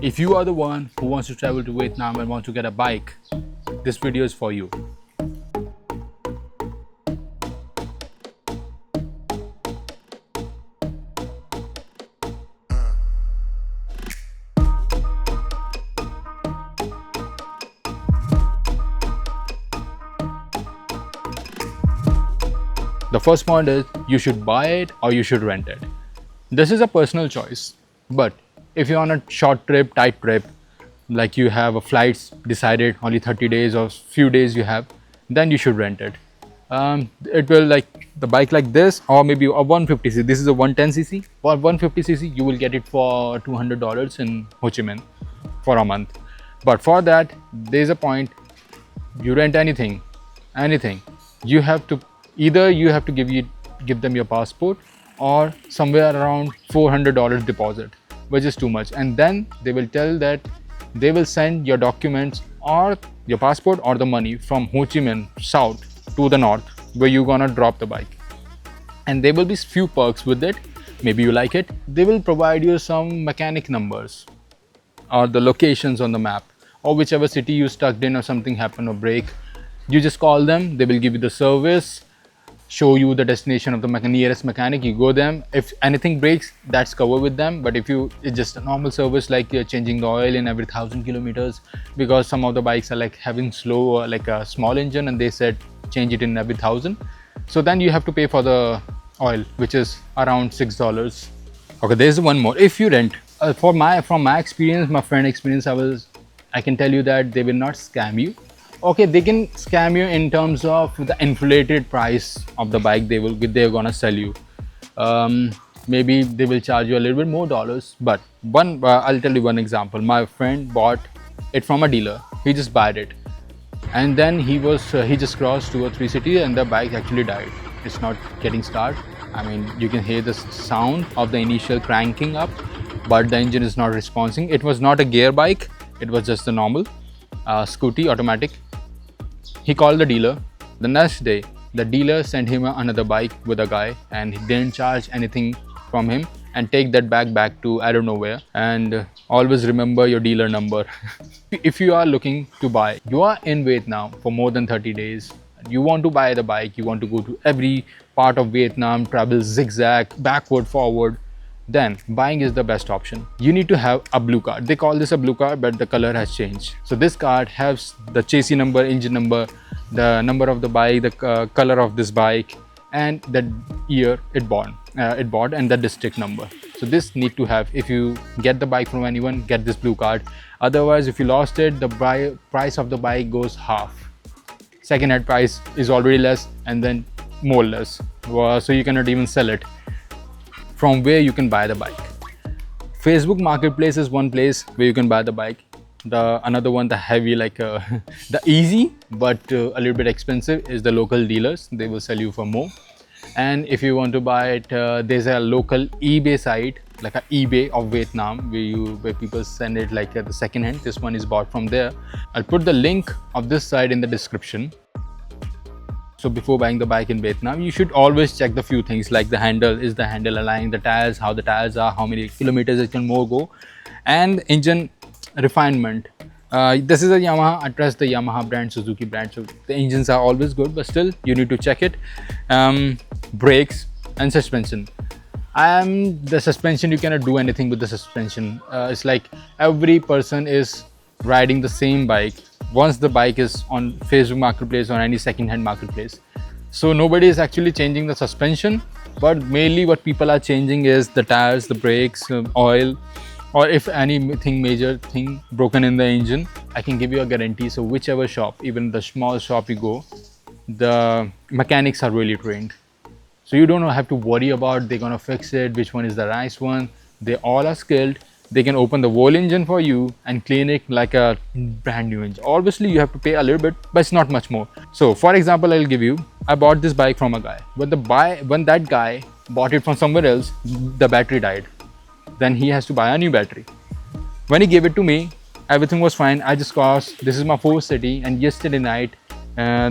If you are the one who wants to travel to Vietnam and want to get a bike, this video is for you. The first point is you should buy it or you should rent it. This is a personal choice, but if you're on a short trip, tight trip, like you have a flights decided only 30 days or few days you have, then you should rent it. It will like the bike like this, or maybe a 150cc. This is a 110cc. For 150cc, you will get it for $200 in Ho Chi Minh for a month. But for that, there's a point. You rent anything, you have to either you have to give them your passport or somewhere around $400 deposit, which is too much. And then they will tell that they will send your documents or your passport or the money from Ho Chi Minh south to the north, where you're gonna drop the bike. And there will be few perks with it. Maybe you like it. They will provide you some mechanic numbers or the locations on the map, or whichever city you stuck in or something happened or break, you just call them. They will give you the service, show you the destination of the nearest mechanic. You go them. If anything breaks, that's covered with them. But if it's just a normal service, like you're changing the oil in every 1,000 kilometers, because some of the bikes are like having slow like a small engine, and they said change it in every 1,000. So then you have to pay for the oil, which is around $6. Okay, there's one more. If you rent, from my experience, my friend experience, I can tell you that they will not scam you. Okay, they can scam you in terms of the inflated price of the bike they're gonna sell you. Maybe they will charge you a little bit more dollars. But I'll tell you one example. My friend bought it from a dealer. He just bought it, and then he just crossed 2 or 3 cities, and the bike actually died. It's not getting started. I mean, you can hear the sound of the initial cranking up, but the engine is not responding. It was not a gear bike, it was just a normal scooty automatic. He called the dealer. The next day, the dealer sent him another bike with a guy, and he didn't charge anything from him and take that bag back to I don't know where. And always remember your dealer number. If you are looking to buy, you are in Vietnam for more than 30 days, you want to buy the bike, you want to go to every part of Vietnam, travel zigzag, backward, forward, then buying is the best option. You need to have a blue card. They call this a blue card, but the color has changed. So this card has the chassis number, engine number, the number of the bike, the color of this bike, and the year it bought, and the district number. So this need to have. If you get the bike from anyone, get this blue card. Otherwise, if you lost it, the price of the bike goes half. Second-hand price is already less, and then more less. So you cannot even sell it. From where you can buy the bike, Facebook Marketplace is one place where you can buy the bike. The another one, the heavy, like the easy but a little bit expensive, is the local dealers. They will sell you for more. And if you want to buy it, there's a local eBay site, like a eBay of Vietnam, where people send it like the second hand. This one is bought from there. I'll put the link of this site in the description. So before buying the bike in Vietnam, you should always check the few things, like the handle. Is the handle aligned? The tires, how the tires are, how many kilometers it can more go, and engine refinement. This is a Yamaha. I trust the Yamaha brand, Suzuki brand, so the engines are always good, but still you need to check it. Brakes and suspension. The suspension, you cannot do anything with the suspension. It's like every person is riding the same bike once the bike is on Facebook Marketplace or any second-hand marketplace. So nobody is actually changing the suspension, but mainly what people are changing is the tires, the brakes, oil, or if anything major thing broken in the engine, I can give you a guarantee. So whichever shop, even the small shop you go, the mechanics are really trained. So you don't have to worry about they're gonna fix it, which one is the nice one. They all are skilled. They can open the whole engine for you and clean it like a brand new engine. Obviously, you have to pay a little bit, but it's not much more. So, for example, I bought this bike from a guy. When that guy bought it from somewhere else, the battery died. Then he has to buy a new battery. When he gave it to me, everything was fine. I just crossed. This is my fourth city, and yesterday night,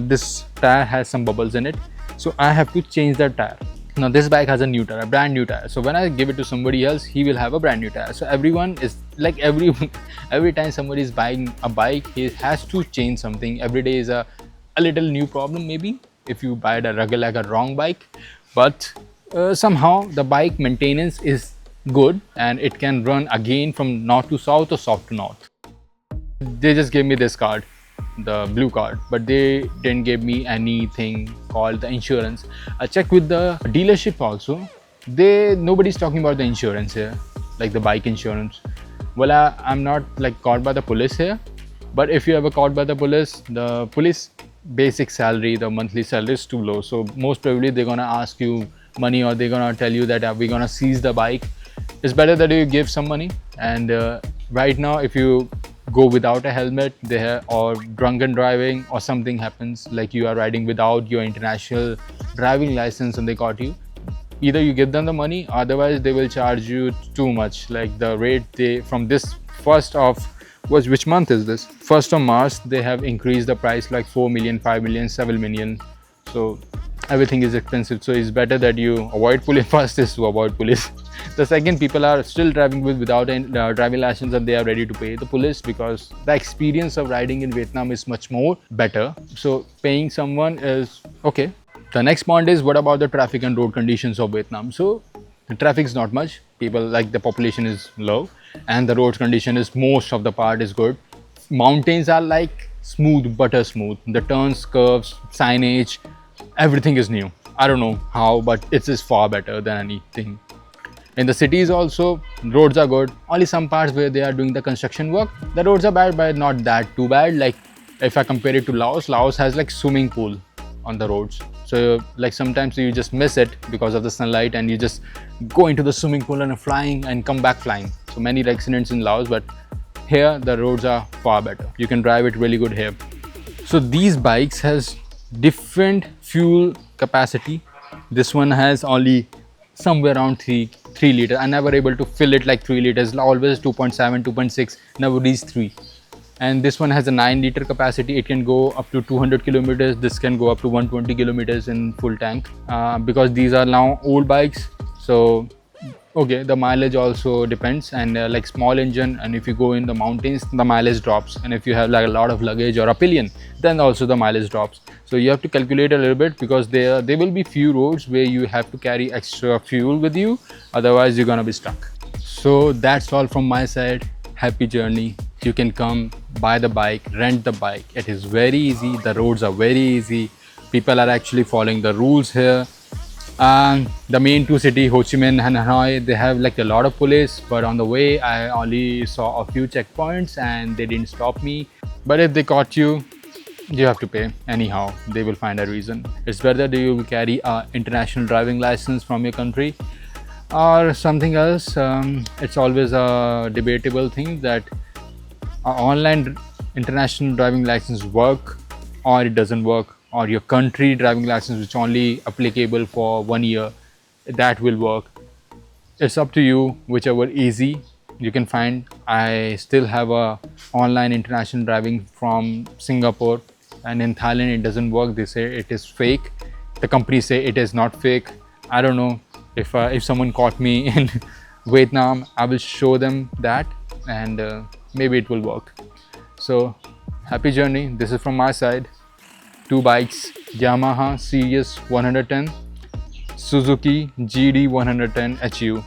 this tire has some bubbles in it. So I have to change that tire. Now this bike has a new tire, a brand new tire. So when I give it to somebody else, he will have a brand new tire. So everyone is like every time somebody is buying a bike, he has to change something. Every day is a little new problem maybe if you buy a regular, like a wrong bike. But somehow the bike maintenance is good and it can run again from north to south or south to north. They just gave me this card, the blue card, but they didn't give me anything called the insurance. I checked with the dealership also. Nobody's talking about the insurance here, like the bike insurance. Well, I'm not like caught by the police here, but if you ever caught by the police basic salary, the monthly salary is too low. So most probably they're gonna ask you money, or they're gonna tell you that we're gonna seize the bike. It's better that you give some money. And right now, if you go without a helmet or drunken driving, or something happens, like you are riding without your international driving license and they caught you, either you give them the money, otherwise they will charge you too much. Like the rate they from this first of which month is this, 1st of March, they have increased the price like 4 million, 5 million, 7 million. So everything is expensive. So it's better that you avoid police. First is to avoid police. The second, people are still driving without a driving license, and they are ready to pay the police because the experience of riding in Vietnam is much more better. So paying someone is okay. The next point is, what about the traffic and road conditions of Vietnam? So the traffic is not much. People, like, the population is low, and the road condition is, most of the part is good. Mountains are like smooth, butter smooth. The turns, curves, signage, everything is new. I don't know how, but it is far better than anything. In the cities also, roads are good. Only some parts where they are doing the construction work, the roads are bad, but not that too bad. Like if I compare it to Laos has like swimming pool on the roads. So like sometimes you just miss it because of the sunlight, and you just go into the swimming pool and flying and come back flying. So many accidents in Laos, but here the roads are far better. You can drive it really good here. So these bikes has different fuel capacity. This one has only somewhere around 3 liters. I never able to fill it like 3 liters. Always 2.7, 2.6, never reach 3. And this one has a 9-liter capacity. It can go up to 200 kilometers. This can go up to 120 kilometers in full tank. Because these are now old bikes, so okay, the mileage also depends. And like small engine, and if you go in the mountains, the mileage drops. And if you have like a lot of luggage or a pillion, then also the mileage drops. So you have to calculate a little bit, because there will be few roads where you have to carry extra fuel with you, otherwise you're gonna be stuck. So that's all from my side. Happy journey. You can come, buy the bike, rent the bike. It is very easy. The roads are very easy. People are actually following the rules here. The main two cities, Ho Chi Minh and Hanoi, they have like a lot of police, but on the way I only saw a few checkpoints and they didn't stop me. But if they caught you, you have to pay anyhow. They will find a reason. It's better that you carry a international driving license from your country or something else. It's always a debatable thing that online international driving license work or it doesn't work, or your country driving license which only applicable for 1 year, that will work. It's up to you, whichever easy you can find. I still have a online international driving from Singapore, and in Thailand it doesn't work. They say it is fake. The company say it is not fake. I don't know. If someone caught me in Vietnam, I will show them that, and maybe it will work. So happy journey. This is from my side. 2 bikes, Yamaha Sirius 110, Suzuki GD 110 HU.